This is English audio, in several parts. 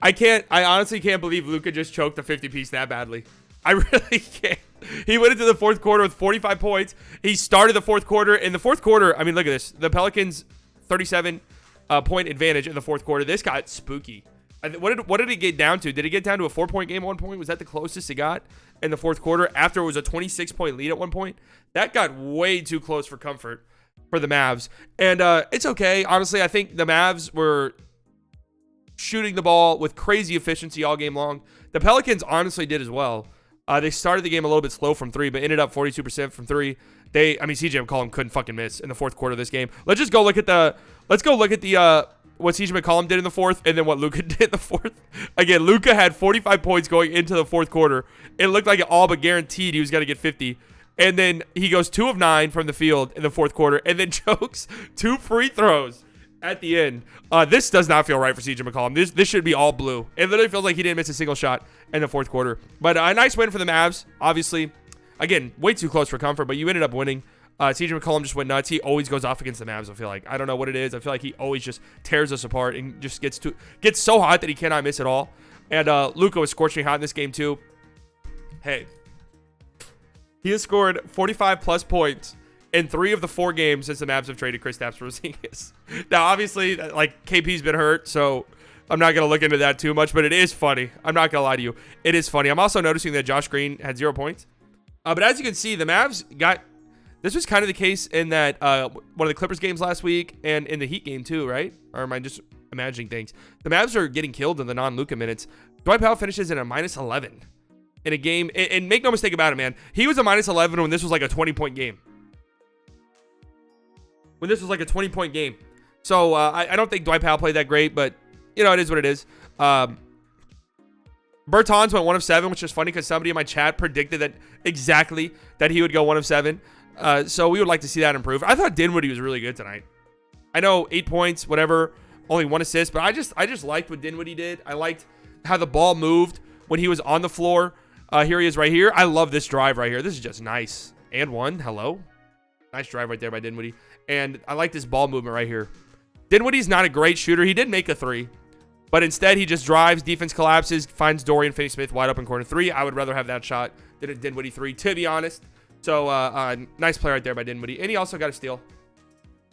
I honestly can't believe Luka just choked a 50-piece that badly. I really can't. He went into the fourth quarter with 45 points. He started the fourth quarter. In the fourth quarter, I mean, look at this. The Pelicans, 37-point advantage in the fourth quarter. This got spooky. What did it get down to? Did it get down to a 4-point game at one point? Was that the closest it got in the fourth quarter after it was a 26-point lead at one point? That got way too close for comfort for the Mavs. And it's okay. Honestly, I think the Mavs were shooting the ball with crazy efficiency all game long. The Pelicans honestly did as well. They started the game a little bit slow from three, but ended up 42% from three. CJ McCollum couldn't fucking miss in the fourth quarter of this game. Let's go look at the what CJ McCollum did in the fourth, and then what Luka did in the fourth. Again, Luka had 45 points going into the fourth quarter. It looked like it all but guaranteed he was going to get 50. And then he goes 2 of 9 from the field in the fourth quarter, and then chokes 2 free throws at the end. This does not feel right for CJ McCollum. This should be all blue. It literally feels like he didn't miss a single shot in the fourth quarter. But a nice win for the Mavs, obviously. Again, way too close for comfort, but you ended up winning. CJ McCollum just went nuts. He always goes off against the Mavs, I feel like. I don't know what it is. I feel like he always just tears us apart and just gets so hot that he cannot miss at all. And Luka was scorching hot in this game too. Hey, he has scored 45-plus points in 3 of the 4 games since the Mavs have traded Kristaps Porzingis. Now, obviously, like, KP's been hurt, so I'm not going to look into that too much, but it is funny. I'm not going to lie to you. It is funny. I'm also noticing that Josh Green had 0 points. But as you can see, the Mavs got... This was kind of the case in that one of the Clippers games last week and in the Heat game too, right? Or am I just imagining things? The Mavs are getting killed in the non-Luka minutes. Dwight Powell finishes in a minus 11 in a game. And make no mistake about it, man. He was a minus 11 when this was like a 20-point game. When this was like a 20-point game. So I don't think Dwight Powell played that great, but, you know, it is what it is. Bertans went 1 of 7, which is funny because somebody in my chat predicted that exactly that he would go 1 of 7. So we would like to see that improve. I thought Dinwiddie was really good tonight. I know 8 points, whatever, only 1 assist, but I just liked what Dinwiddie did. I liked how the ball moved when he was on the floor. Here he is right here. I love this drive right here. This is just nice. And 1. Hello. Nice drive right there by Dinwiddie. And I like this ball movement right here. Dinwiddie's not a great shooter. He did make a 3. But instead, he just drives, defense collapses, finds Dorian Finney-Smith wide open corner 3. I would rather have that shot than a Dinwiddie 3, to be honest. So, nice play right there by Dinwiddie. And he also got a steal.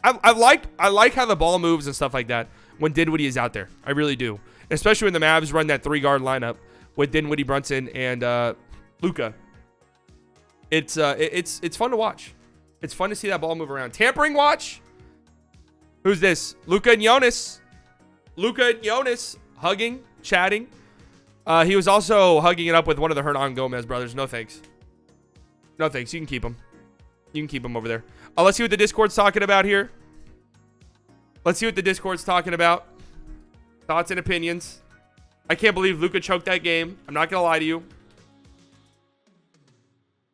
I like how the ball moves and stuff like that when Dinwiddie is out there. I really do. Especially when the Mavs run that 3-guard lineup with Dinwiddie, Brunson, and Luka. It's fun to watch. It's fun to see that ball move around. Tampering watch? Who's this? Luka and Jonas. Luka and Jonas hugging, chatting. He was also hugging it up with one of the Hernan Gomez brothers. No thanks. No thanks. You can keep him. You can keep him over there. Let's see what the Discord's talking about here. Let's see what the Discord's talking about. Thoughts and opinions. I can't believe Luka choked that game. I'm not going to lie to you.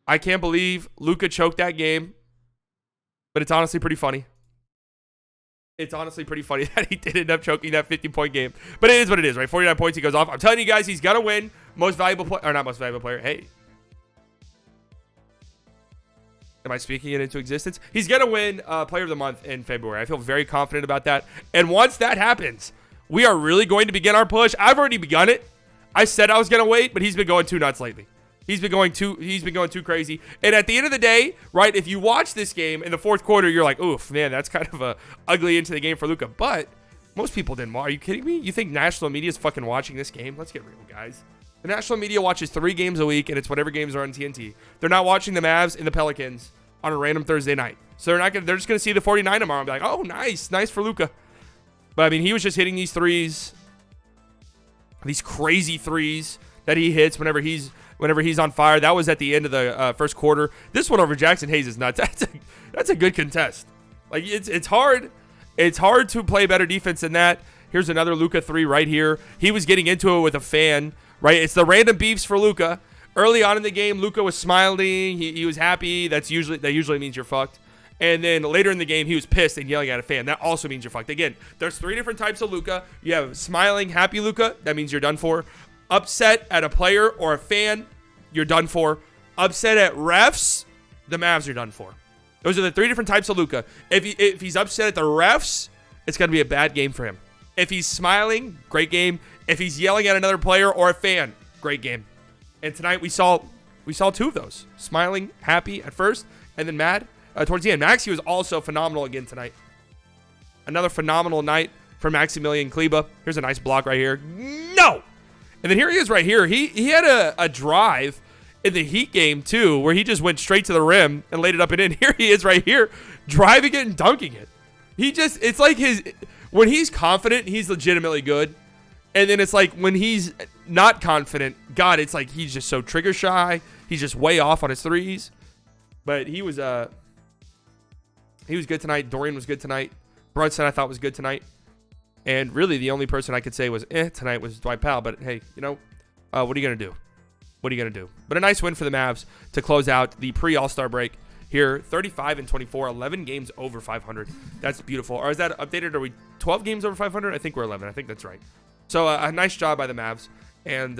I can't believe Luka choked that game. But it's honestly pretty funny. It's honestly pretty funny that he did end up choking that 50-point game. But it is what it is, right? 49 points, he goes off. I'm telling you guys, he's going to win most valuable player. Or not most valuable player. Hey. Am I speaking it into existence? He's going to win Player of the Month in February. I feel very confident about that. And once that happens, we are really going to begin our push. I've already begun it. I said I was going to wait, but he's been going too nuts lately. He's been going too crazy. And at the end of the day, right, if you watch this game in the fourth quarter, you're like, oof, man, that's kind of a ugly into the game for Luka. But most people didn't. Are you kidding me? You think national media is fucking watching this game? Let's get real, guys. The national media watches 3 games a week, and it's whatever games are on TNT. They're not watching the Mavs and the Pelicans on a random Thursday night. So they're just gonna see the 49 tomorrow and be like, oh, nice for Luka. But I mean, he was just hitting these threes, these crazy threes that he hits whenever he's on fire. That was at the end of the first quarter. This one over Jackson Hayes is nuts. That's a good contest. Like it's hard. It's hard to play better defense than that. Here's another Luka 3 right here. He was getting into it with a fan, right? It's the random beefs for Luka. Early on in the game, Luka was smiling. He was happy. That usually means you're fucked. And then later in the game, he was pissed and yelling at a fan. That also means you're fucked. Again, there's 3 different types of Luka. You have smiling, happy Luka. That means you're done for. Upset at a player or a fan, you're done for. Upset at refs, the Mavs are done for. Those are the 3 different types of Luka. If he's upset at the refs, it's going to be a bad game for him. If he's smiling, great game. If he's yelling at another player or a fan, great game. And tonight we saw two of those. Smiling, happy at first, and then mad towards the end. Maxi was also phenomenal again tonight. Another phenomenal night for Maximilian Kleber. Here's a nice block right here. No! And then here he is right here. He had a drive in the Heat game too, where he just went straight to the rim and laid it up and in. Here he is right here, driving it and dunking it. It's like when he's confident, he's legitimately good. And then it's like when he's not confident, God, it's like he's just so trigger shy. He's just way off on his threes. But he was good tonight. Dorian was good tonight. Brunson I thought was good tonight. And really the only person I could say was tonight was Dwight Powell. But hey, what are you going to do? What are you going to do? But a nice win for the Mavs to close out the pre-All-Star break here. 35-24, 11 games over 500. That's beautiful. Or is that updated? Are we 12 games over 500? I think we're 11. I think that's right. So a nice job by the Mavs. And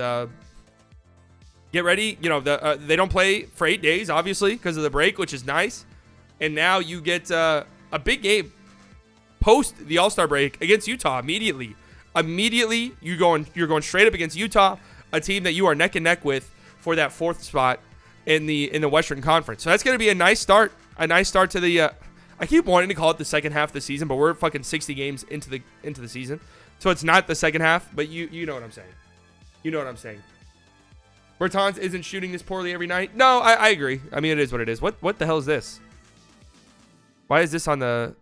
get ready. They don't play for 8 days, obviously, because of the break, which is nice. And now you get a big game post the All-Star break against Utah immediately. Immediately, you're going straight up against Utah, a team that you are neck and neck with for that 4th spot in the Western Conference. So that's going to be a nice start. A nice start to the I keep wanting to call it the second half of the season, but we're fucking 60 games into the season. So it's not the second half, but you know what I'm saying. You know what I'm saying. Bertans isn't shooting this poorly every night. No, I agree. I mean, it is what it is. What the hell is this? Why is this on the...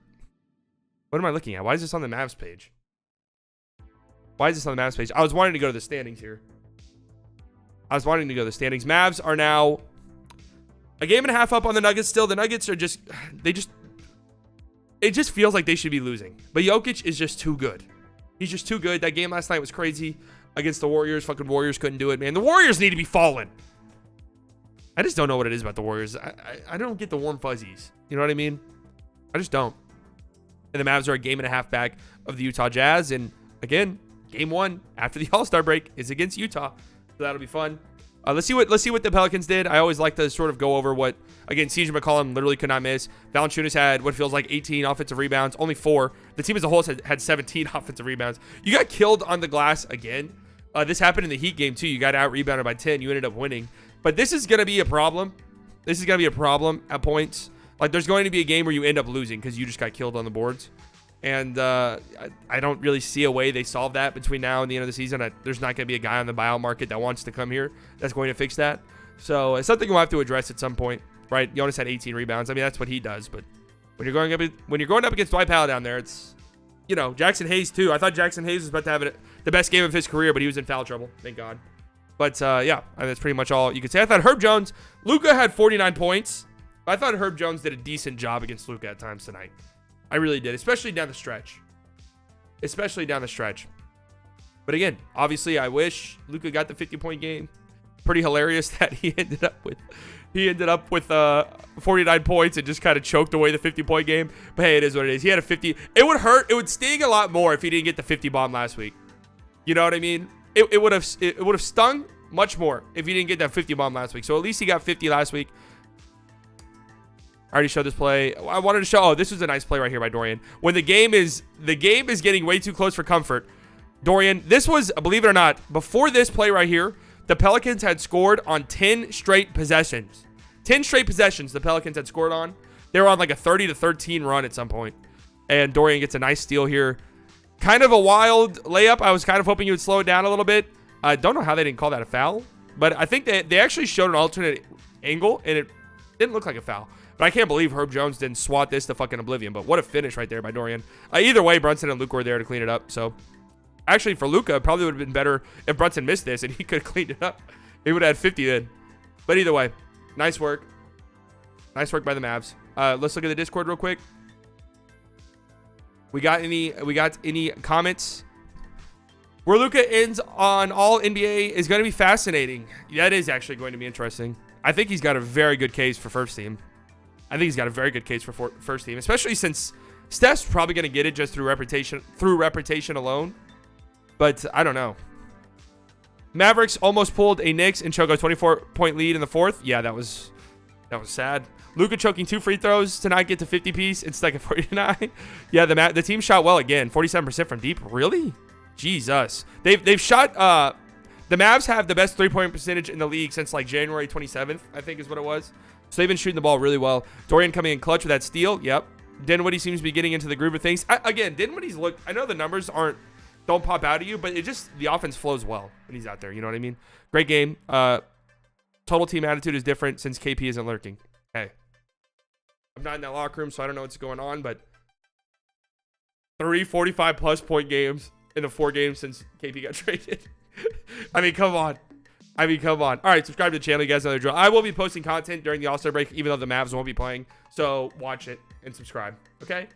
What am I looking at? Why is this on the Mavs page? Why is this on the Mavs page? I was wanting to go to the standings here. Mavs are now a game and a half up on the Nuggets still. The Nuggets are it just feels like they should be losing. But Jokic is just too good. He's just too good. That game last night was crazy against the Warriors. Fucking Warriors couldn't do it, man. The Warriors need to be falling. I just don't know what it is about the Warriors. I don't get the warm fuzzies. You know what I mean? I just don't. And the Mavs are a game and a half back of the Utah Jazz. And again, game 1 after the All-Star break is against Utah. So that'll be fun. Let's see what the Pelicans did. I always like to sort of go over what, again, CJ McCollum literally could not miss. Valanciunas had what feels like 18 offensive rebounds, only 4. The team as a whole had 17 offensive rebounds. You got killed on the glass again. This happened in the Heat game too. You got out-rebounded by 10. You ended up winning. But this is going to be a problem. This is going to be a problem at points. Like, there's going to be a game where you end up losing because you just got killed on the boards. And I don't really see a way they solve that between now and the end of the season. There's not going to be a guy on the buyout market that wants to come here that's going to fix that. So it's something we'll have to address at some point, right? Jonas had 18 rebounds. I mean, that's what he does. But when you're going up against Dwight Powell down there, it's, Jackson Hayes too. I thought Jackson Hayes was about to have the best game of his career, but he was in foul trouble. Thank God. But yeah, that's pretty much all you could say. I thought Luka had 49 points. I thought Herb Jones did a decent job against Luka at times tonight. I really did, especially down the stretch. But again, obviously, I wish Luka got the 50-point game. Pretty hilarious that he ended up with 49 points and just kind of choked away the 50-point game. But hey, it is what it is. He had a 50. It would hurt. It would sting a lot more if he didn't get the 50 bomb last week. You know what I mean? It would have stung much more if he didn't get that 50 bomb last week. So at least he got 50 last week. I already showed this play. I wanted to show. Oh, this was a nice play right here by Dorian. When the game is getting way too close for comfort, Dorian. This was, believe it or not, before this play right here, the Pelicans had scored on 10 straight possessions. 10 straight possessions the Pelicans had scored on. They were on like a 30-13 run at some point. And Dorian gets a nice steal here. Kind of a wild layup. I was kind of hoping you would slow it down a little bit. I don't know how they didn't call that a foul, but I think they actually showed an alternate angle, and it didn't look like a foul. But I can't believe Herb Jones didn't swat this to fucking oblivion. But what a finish right there by Dorian. Either way, Brunson and Luka were there to clean it up. So, actually, for Luka, it probably would have been better if Brunson missed this and he could have cleaned it up. He would have had 50 then. But either way, nice work. Nice work by the Mavs. Let's look at the Discord real quick. We got any comments? Where Luka ends on all NBA is going to be fascinating. That is actually going to be interesting. I think he's got a very good case for first team. First team, especially since Steph's probably going to get it just through reputation alone. But I don't know. Mavericks almost pulled a Knicks and choke a 24-point lead in the 4th. Yeah, that was sad. Luka choking 2 free throws to not get to 50 piece and stuck at 49. Yeah, the team shot well again. 47% from deep. Really? Jesus. They've shot the Mavs have the best 3-point percentage in the league since like January 27th, I think is what it was. So they've been shooting the ball really well. Dorian coming in clutch with that steal. Yep. Dinwiddie seems to be getting into the groove of things. Again, Dinwiddie's look. I know the numbers don't pop out at you, but the offense flows well when he's out there. You know what I mean? Great game. Total team attitude is different since KP isn't lurking. Hey, I'm not in that locker room, so I don't know what's going on, but 3 45+ point games in the 4 games since KP got traded. I mean, come on. All right, subscribe to the channel. You guys know the drill. I will be posting content during the All-Star break, even though the Mavs won't be playing. So watch it and subscribe. Okay?